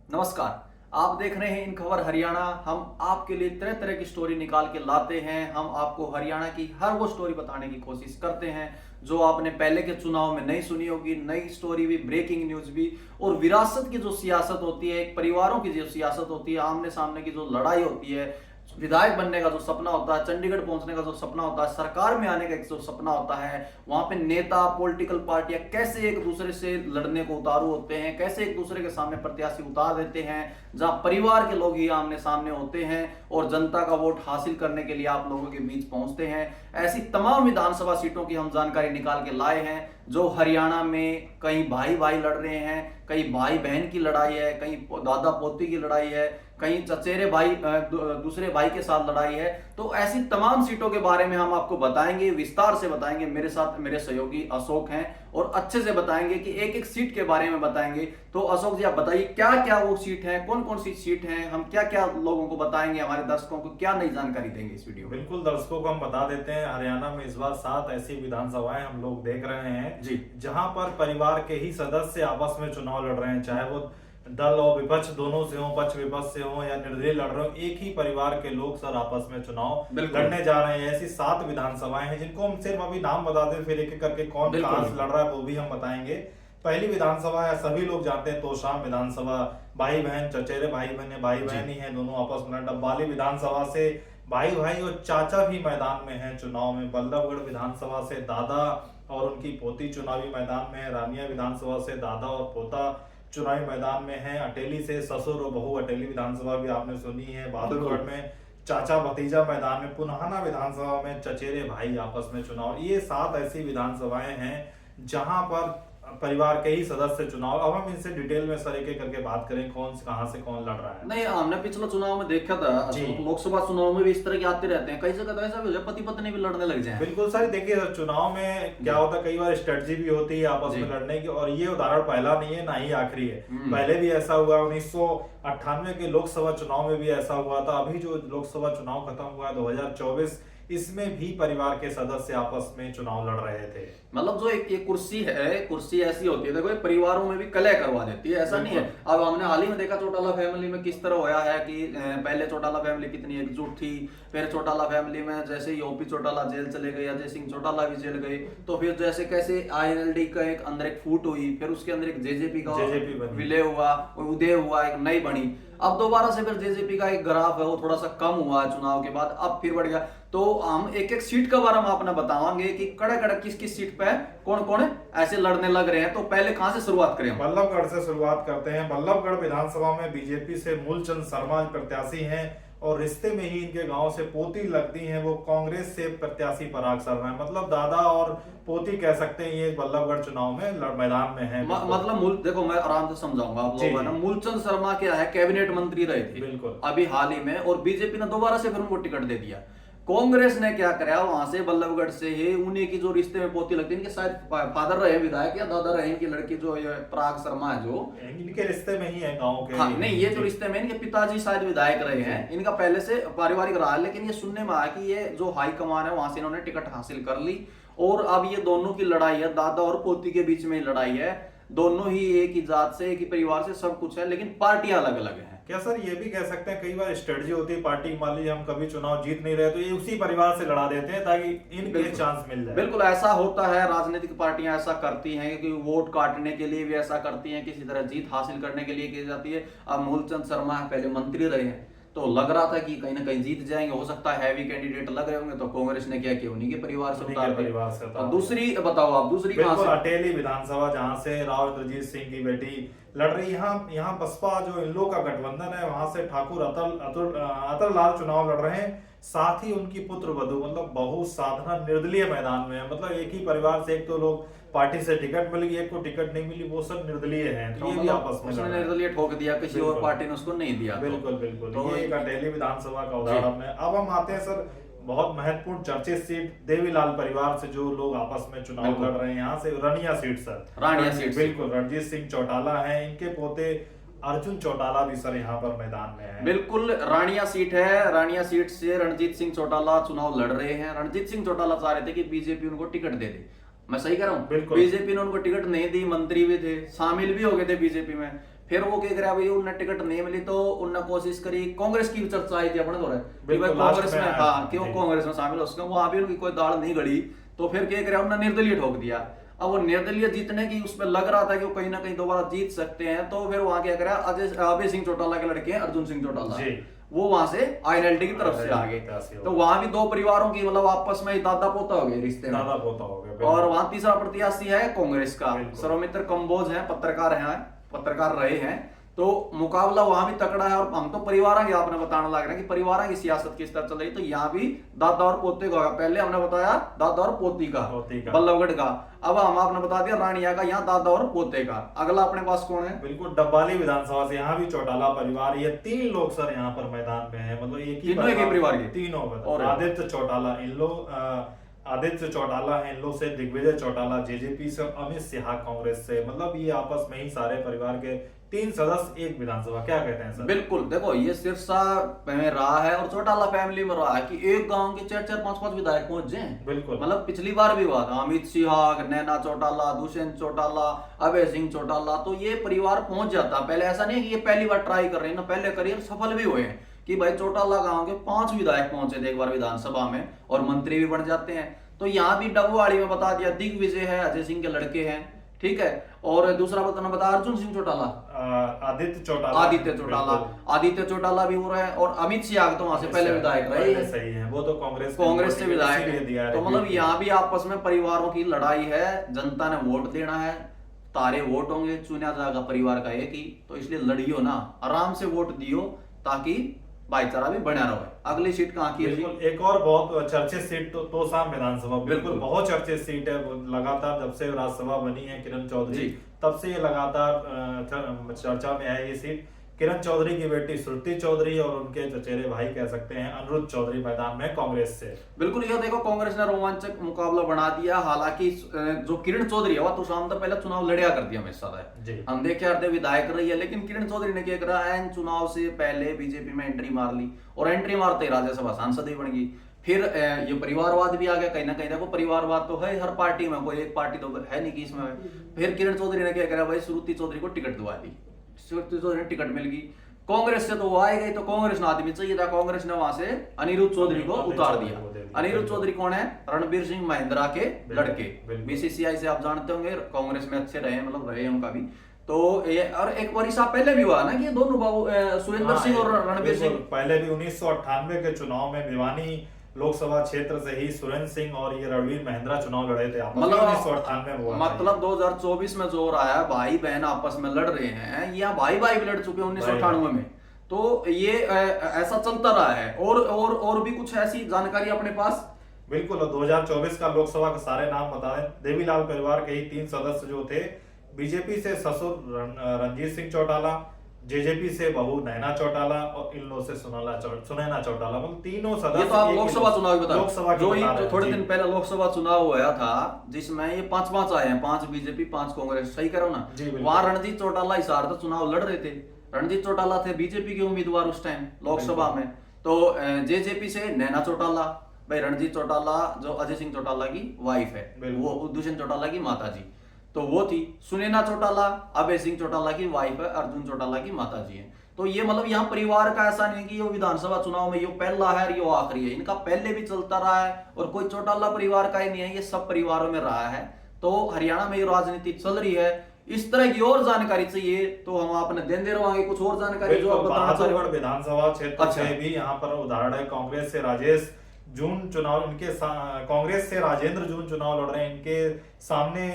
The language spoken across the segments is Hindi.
नमस्कार। आप देख रहे हैं इन खबर हरियाणा। हम आपके लिए तरह तरह की स्टोरी निकाल के लाते हैं। हम आपको हरियाणा की हर वो स्टोरी बताने की कोशिश करते हैं जो आपने पहले के चुनाव में नहीं सुनी होगी। नई स्टोरी भी, ब्रेकिंग न्यूज भी, और विरासत की जो सियासत होती है, एक परिवारों की जो सियासत होती है, आमने सामने की जो लड़ाई होती है, विधायक बनने का जो सपना होता है, चंडीगढ़ पहुंचने का जो सपना होता है, सरकार में आने का एक जो सपना होता है, वहां पे नेता, पॉलिटिकल पार्टियां कैसे एक दूसरे से लड़ने को उतारू होते हैं, कैसे एक दूसरे के सामने प्रत्याशी उतार देते हैं, जहां परिवार के लोग ही आमने सामने होते हैं और जनता का वोट हासिल करने के लिए आप लोगों के बीच पहुंचते हैं। ऐसी तमाम विधानसभा सीटों की हम जानकारी निकाल के लाए हैं जो हरियाणा में कहीं भाई भाई लड़ रहे हैं, कहीं भाई बहन की लड़ाई है, कहीं दादा पोती की लड़ाई है, कहीं चचेरे भाई दूसरे भाई के साथ लड़ाई है। तो ऐसी तमाम सीटों के बारे में हम आपको बताएंगे, विस्तार से बताएंगे। मेरे साथ मेरे सहयोगी अशोक हैं और अच्छे से बताएंगे कि एक एक सीट के बारे में बताएंगे। तो अशोक जी, आप बताइए क्या क्या वो सीट है, कौन कौन सी सीट है, हम क्या क्या लोगों को बताएंगे, हमारे दर्शकों को क्या नई जानकारी देंगे इस वीडियो में। बिल्कुल, दर्शकों को हम बता देते हैं, हरियाणा में इस बार 7 ऐसी विधानसभाएं हम लोग देख रहे हैं जी, जहां पर परिवार के ही सदस्य आपस में चुनाव लड़ रहे हैं, चाहे वो दल और विपक्ष दोनों से हो, पक्ष विपक्ष से हो या निर्दलीय लड़ रहे हो। एक ही परिवार के लोग सर आपस में चुनाव बिल्कुल लड़ने जा रहे हैं। ऐसी 7 विधानसभाएं हैं जिनको हम सिर्फ अभी नाम बता दें, फिर एक एक करके कौन बिल्कुल कहां से बिल्कुल। लड़ रहा है वो भी हम बताएंगे। पहली विधानसभा है, सभी लोग जानते हैं, तोशाम विधानसभा। भाई बहन, चचेरे भाई बहन, भाई जी, बहन ही है, दोनों आपस में। डब्बाली विधानसभा से भाई भाई और चाचा भी मैदान में हैं चुनाव में। बल्लभगढ़ विधानसभा से दादा और उनकी पोती चुनावी मैदान में है। रानिया विधानसभा से दादा और पोता चुनावी मैदान में है। अटेली से ससुर और बहू, अटेली विधानसभा भी आपने सुनी है। बहादुरगढ़ में चाचा भतीजा मैदान में। पुनाहाना विधानसभा में चचेरे भाई आपस में चुनाव। ये 7 ऐसी विधानसभाएं हैं जहां पर परिवार के ही सदस्य चुनाव। अब हम इनसे डिटेल में सर एक एक करके बात करें, कौन से कहां से कौन लड़ रहा है। नहीं, हमने पिछले चुनाव में देखा था जी, अशोक, लोकसभा चुनाव में भी इस तरह के आते रहते हैं। कई जगह तो ऐसा भी हो जाए पति पत्नी भी लड़ने लग जाए। बिल्कुल सर। देखिए सर, चुनाव में क्या होता है, कई बार स्ट्रेटजी भी होती है आपस जी। में लड़ने की, और ये उदाहरण पहला नहीं है ना ही आखिरी है। हम्म। पहले भी ऐसा हुआ, 1998 के लोकसभा चुनाव में भी ऐसा हुआ था। अभी जो लोकसभा चुनाव खत्म हुआ है 2024, इसमें भी परिवार के सदस्य आपस में चुनाव लड़ रहे थे। मतलब जो एक ये कुर्सी है, कुर्सी ऐसी होती है, देखो ये परिवारों में भी कलह करवा देती है, ऐसा नहीं है। अब हमने हाल ही में देखा चौटाला फैमिली में किस तरह होया है कि पहले चौटाला फैमिली कितनी एकजुट थी, फिर चौटाला फैमिली में जैसे ही ओपी चौटाला जेल चले गए, अजय सिंह चौटाला भी जेल गए, तो फिर जैसे कैसे आईएनएलडी का एक अंदर एक फूट हुई, फिर उसके अंदर एक जेजेपी का बनी। विलय हुआ, उदय हुआ, एक नई बनी। अब दोबारा से फिर जेजेपी का एक ग्राफ है वो थोड़ा सा कम हुआ चुनाव के बाद, अब फिर बढ़ गया। तो हम एक एक सीट का बारे में आपने बतावांगे कि कड़े कड़े किस किस सीट पे कौन कौन ऐसे लड़ने लग रहे हैं। तो पहले कहां से शुरुआत करें? बल्लभगढ़ से शुरुआत करते हैं। बल्लभगढ़ विधानसभा में बीजेपी से मूलचंद शर्मा प्रत्याशी हैं और रिश्ते में ही इनके गांव से पोती लगती हैं। वो कांग्रेस से प्रत्याशी पराग शर्मा है, मतलब दादा और पोती कह सकते हैं। ये बल्लभगढ़ चुनाव में मैदान में है। मतलब मूल देखो, मैं आराम से समझाऊंगा आप लोगों को ना। मूलचंद शर्मा क्या है, कैबिनेट मंत्री रहे थे बिल्कुल अभी हाल ही में, और बीजेपी ने दोबारा से फिर उनको टिकट दे दिया। कांग्रेस ने क्या कराया, वहां से बल्लभगढ़ से ही उन्हीं की जो रिश्ते में पोती लगती है, इनके शायद फादर रहे विधायक या दादा रहे इनकी लड़की, जो ये पराग शर्मा है, जो इनके रिश्ते में ही है गांव के। हाँ नहीं, ये जो रिश्ते में इनके पिताजी शायद विधायक रहे हैं, इनका पहले से पारिवारिक रहा है। लेकिन ये सुनने में आया कि ये जो हाई कमान है वहां से इन्होंने टिकट हासिल कर ली, और अब ये दोनों की लड़ाई है, दादा और पोती के बीच में लड़ाई है। दोनों ही एक ही जात से, एक ही परिवार से, सब कुछ है, लेकिन पार्टियां अलग अलग हैं। क्या सर ये भी कह सकते हैं, कई बार स्ट्रेटजी होती है पार्टी, मान लीजिए हम कभी चुनाव जीत नहीं रहे तो ये उसी परिवार से लड़ा देते हैं ताकि इनके चांस मिल जाए। बिल्कुल ऐसा होता है, राजनीतिक पार्टियां ऐसा करती हैं कि वोट काटने के लिए भी ऐसा करती हैं, किसी तरह जीत हासिल करने के लिए की जाती है। अब मूलचंद शर्मा पहले मंत्री रहे हैं, तो लग रहा था कि कहीं ना कहीं जीत जाएंगे, हो सकता है हैवी कैंडिडेट लग रहे होंगे, तो कांग्रेस ने क्या किया, उन्हीं के परिवार से उतार दिया। और दूसरी बताओ आप, दूसरी कहां से? अटेली विधानसभा, जहां से राव इंद्रजीत सिंह की बेटी लड़ रही। यहाँ बसपा जो इन लोग का गठबंधन है, वहां से ठाकुर अतुल लाल चुनाव लड़ रहे हैं। साथ ही उनकी पुत्र वधु, मतलब बहू साधना निर्दलीय मैदान में है। मतलब एक ही परिवार से एक तो लोग पार्टी से टिकट मिल गई, एक को टिकट नहीं मिली, वो सब निर्दलीय हैं। तो ये भी आपस में उसने निर्दलीय ठोक दिया, किसी और पार्टी ने उसको नहीं दिया। बिल्कुल बिल्कुल। तो ये एक अटेली विधानसभा का उदाहरण है। अब हम आते हैं सर बहुत महत्वपूर्ण चर्चित सीट, देवीलाल परिवार से जो लोग आपस में चुनाव लड़ रहे हैं। यहाँ से रानिया सीट सर, रानिया सीट बिल्कुल रणजीत सिंह चौटाला है, इनके पोते अर्जुन चौटाला भी सर यहाँ पर मैदान में है। बिल्कुल रानिया सीट है। रानिया सीट से रणजीत सिंह चौटाला चुनाव लड़ रहे हैं। रणजीत सिंह चौटाला चाह रहे थे कि बीजेपी उनको टिकट दे दे, मैं सही कह रहा हूँ? बिल्कुल। बीजेपी ने उनको टिकट नहीं दी, मंत्री भी थे, शामिल भी हो गए थे बीजेपी में। फिर वो क्या करे भाई, उन्हें टिकट नहीं मिली तो उन्हें कोशिश करी, कांग्रेस की भी चर्चा आई थी अपने दौरे कि भाई बिल्कुल, कांग्रेस लास्ट में में, आया हाँ था, कि वो जी। कांग्रेस में शामिल हो सके, वहां भी उनकी कोई दाल नहीं गड़ी। तो फिर क्या करे, उन्होंने निर्दलीय ठोक दिया। अब वो निर्दलीय जीतने की उसमें लग रहा था कि वो कहीं ना कहीं दोबारा जीत सकते हैं, तो फिर वहां क्या करा, अभय सिंह चौटाला के लड़के हैं अर्जुन सिंह चौटाला, जी। वो वहां से आईएनएलडी की तरफ से आ गए। तो वहां भी दो परिवारों की मतलब आपस में दादा पोता हो गए रिश्ते में। दादा पोता हो गया, और वहां तीसरा प्रत्याशी है कांग्रेस का, बिल्कुल। सर्वमित्र कंबोज है, पत्रकार रहे हैं। तो मुकाबला वहां भी तकड़ा है। और हम तो परिवार की आपने बताने लग रहे हैं कि परिवार की सियासत किस तरह चल रही, तो यहाँ भी दादा और पोते का होगा। पहले हमने बताया दादा और पोती का बल्लभगढ़ का, अब हम आपने बता दिया रानिया का, यहाँ दादा और पोते का। अगला अपने पास कौन है? बिल्कुल, डब्बाली विधानसभा से यहाँ भी चौटाला परिवार, ये 3 लोग सर यहाँ पर मैदान में है, मतलब एक ही परिवार के तीनों और आदित्य चौटाला, इन लोग आदित्य चौटाला है इन लोग से, दिग्विजय चौटाला जेजेपी से, अमित सिन्हा कांग्रेस से, मतलब ये आपस में ही सारे परिवार के 3 सदस्य एक विधानसभा। क्या कहते हैं सर? बिल्कुल, देखो ये सिरसा में रहा है और चौटाला फैमिली में रहा है कि एक गांव के 4-4, 5-5 विधायक पहुंच जाए। बिल्कुल, मतलब पिछली बार भी हुआ था, अमित सिन्हा, नैना चौटाला, दुष्यंत चौटाला, अभय सिंह चौटाला, तो ये परिवार पहुंच जाता। पहले ऐसा नहीं कि ये पहली बार ट्राई कर रहे हैं ना, पहले करियर सफल भी हुए हैं कि भाई चौटाला गांव के 5 विधायक पहुंचे थे एक बार विधानसभा में और मंत्री भी बन जाते हैं। तो यहाँ भी डबवाड़ी में बता दिया दिग्विजय है, अजय सिंह के लड़के हैं, ठीक है। और दूसरा बता अर्जुन सिंह चौटाला, आदित्य चौटाला भी हो रहा है। और अमित शाह तो वहां से पहले विधायक रहे, सही है, वो तो कांग्रेस से विधायक है। तो मतलब यहाँ भी आपस में परिवारों की लड़ाई है, जनता ने वोट देना है, तारे वोट होंगे, चुना जाएगा परिवार का एक ही, तो इसलिए लड़ियो ना, आराम से वोट दियो ताकि भाईचारा भी बना रहे। अगली सीट कहाँ की है? बिल्कुल, एक और बहुत चर्चित सीट तो तोशाम विधानसभा, बिल्कुल बहुत चर्चित सीट है। लगातार जब से राज्यसभा बनी है किरण चौधरी, तब से ये लगातार चर्चा में है ये सीट। किरण चौधरी की बेटी श्रुति चौधरी और उनके चचेरे भाई कह सकते हैं अनिरुद्ध चौधरी मैदान में कांग्रेस से। बिल्कुल, ये देखो कांग्रेस ने रोमांचक मुकाबला बना दिया। हालांकि जो किरण चौधरी है तो शाम तक पहले चुनाव लड़िया कर दिया हमेशा है, हम देखे आते विधायक रही है, लेकिन किरण चौधरी ने क्या करा, एन चुनाव से पहले बीजेपी में एंट्री मार ली और एंट्री मारते ही राज्यसभा सांसद ही बन गई। फिर ये परिवारवाद भी आ गया कहीं ना कहीं। देखो परिवारवाद तो है हर पार्टी में, कोई एक पार्टी तो है नहीं कि इसमें। फिर किरण चौधरी ने क्या करा भाई, श्रुति चौधरी को टिकट दिवा दी, श्रुति चौधरी ने टिकट मिल गई। कांग्रेस से तो वो आए गई, तो कांग्रेस ने आदमी चाहिए था, कांग्रेस ने वहां से अनिरुद्ध चौधरी को उतार दिया। अनिरुद्ध चौधरी कौन है? रणबीर सिंह महिंद्रा के लड़के, बीसीसीआई से आप जानते होंगे, कांग्रेस में अच्छे रहे, मतलब रहे उनका भी। तो ये और एक बार हिसाब पहले भी हुआ ना कि दोनों बाबू सुरेंद्र सिंह और रणबीर सिंह पहले भी 1998 के चुनाव में भिवानी लोकसभा क्षेत्र से ही सुरेंद्र सिंह और ये रणवीर महिंद्रा चुनाव लड़े थे। मतलब 1998 में मतलब 2024 में जो रहा है, भाई बहन आपस में लड़ रहे हैं, या भाई भाई भी लड़ चुके हैं 1998 में। तो ये ऐसा चलता रहा है। और भी कुछ ऐसी जानकारी अपने पास? बिल्कुल, 2024 का लोकसभा के सारे नाम बता दें। देवीलाल परिवार के ही 3 सदस्य जो थे, बीजेपी से ससुर रणजीत सिंह चौटाला, जेजेपी से बहू नैना चौटाला और इन लोगों से सुनैना चौटाला, मतलब तीनों सदस्य। ये तो आप लोकसभा चुनाव बता, जो थोड़े दिन पहले लोकसभा चुनाव हुआ था जिसमें ये 5-5 आए हैं, 5 बीजेपी 5 कांग्रेस, सही करो ना। वहां रणजीत चौटाला हिसार तक चुनाव लड़ रहे थे। रणजीत चौटाला थे बीजेपी के उम्मीदवार उस टाइम लोकसभा में। तो जेजेपी से नैना चौटाला, भाई रणजीत चौटाला जो अजय सिंह चौटाला की वाइफ है, वो दुष्यंत चौटाला की माता जी, तो वो थी। सुनैना चौटाला अभय सिंह चौटाला की वाइफ है, अर्जुन चौटाला की माता जी है। तो ये मतलब यहाँ परिवार का ऐसा नहीं कि ये विधानसभा चुनाव में ये पहला है और ये आखिरी है, इनका पहले भी चलता रहा है और कोई चौटाला परिवार का ही नहीं है, ये सब परिवारों में रहा है। तो हरियाणा में ये राजनीति चल रही है। इस तरह की और जानकारी चाहिए तो हम आपने देते रहोगे कुछ और जानकारी जो आप बताना चाह रहे हो। विधानसभा क्षेत्र से भी यहाँ पर उदाहरण है। कांग्रेस से राजेश जून चुनाव, इनके कांग्रेस से राजेंद्र जून चुनाव लड़ रहे हैं। इनके सामने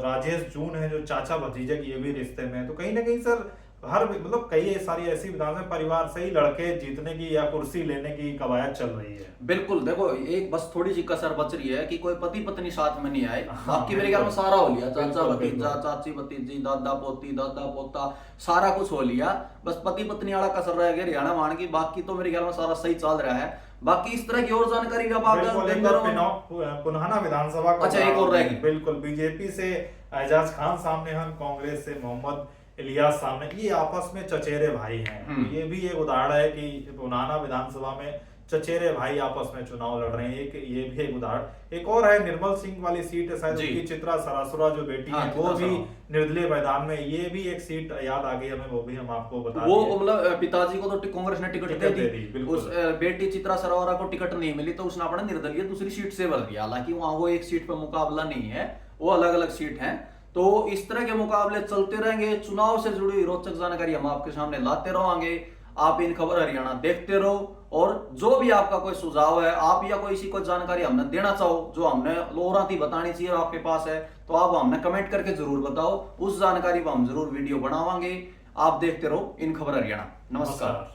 राजेश जून है जो चाचा भतीजे की ये भी रिश्ते में है। तो कहीं ना कहीं सर मतलब कई सारी ऐसी विधानसभा परिवार से ही लड़के जीतने की या कुर्सी लेने की कवायद चल रही है। बिल्कुल, देखो एक बस थोड़ी सी कसर बच रही है कि कोई पति पत्नी साथ में नहीं आए। आपकी मेरे ख्याल में सारा हो लिया, चाचा भतीजा, चाची भतीजी, दादा पोती, दादा पोता, सारा कुछ हो लिया। बस पति पत्नी वाला कसर रह गया हरियाणा मान की, बाकी तो मेरे ख्याल में सारा सही चल रहा है। बाकी इस तरह की और जानकारी जब आप पुनहाना विधानसभा, अच्छा एक और रहेगी। बिल्कुल, बीजेपी से एजाज खान सामने हैं, कांग्रेस से मोहम्मद इलियास सामने। ये आपस में चचेरे भाई हैं। ये भी एक उदाहरण है कि पुनहाना विधानसभा में चचेरे भाई आपस में चुनाव लड़ रहे हैं। एक ये भी एक उदाहरण। एक और है निर्मल सिंह वाली सीट है, शायद जी। उनकी चित्रा सरासुरा जो बेटी हाँ, है वो चित्रा भी सरासुरा। निर्दलीय मैदान में, ये भी एक सीट याद आ गई हमें, वो भी हम आपको बता वो दिए। मतलब पिताजी को तो कांग्रेस ने टिकट दे दी, बिल्कुल। उस बेटी चित्रा सरोवरा को टिकट नहीं मिली तो उसने अपना निर्दलीय दूसरी सीट से भर दिया। हालांकि वहां वो एक सीट पर मुकाबला नहीं है, वो अलग अलग सीट हैं। तो इस तरह के मुकाबले चलते रहेंगे। चुनाव से जुड़ी रोचक जानकारी हम आपके सामने लाते रहेंगे। आप इन खबर हरियाणा देखते रहो, और जो भी आपका कोई सुझाव है, आप या कोई इसी कोई जानकारी हमने देना चाहो जो हमने लोराती बतानी चाहिए आपके पास है, तो आप हमने कमेंट करके जरूर बताओ। उस जानकारी पर हम जरूर वीडियो बनावांगे। आप देखते रहो इन खबर हरियाणा। नमस्कार।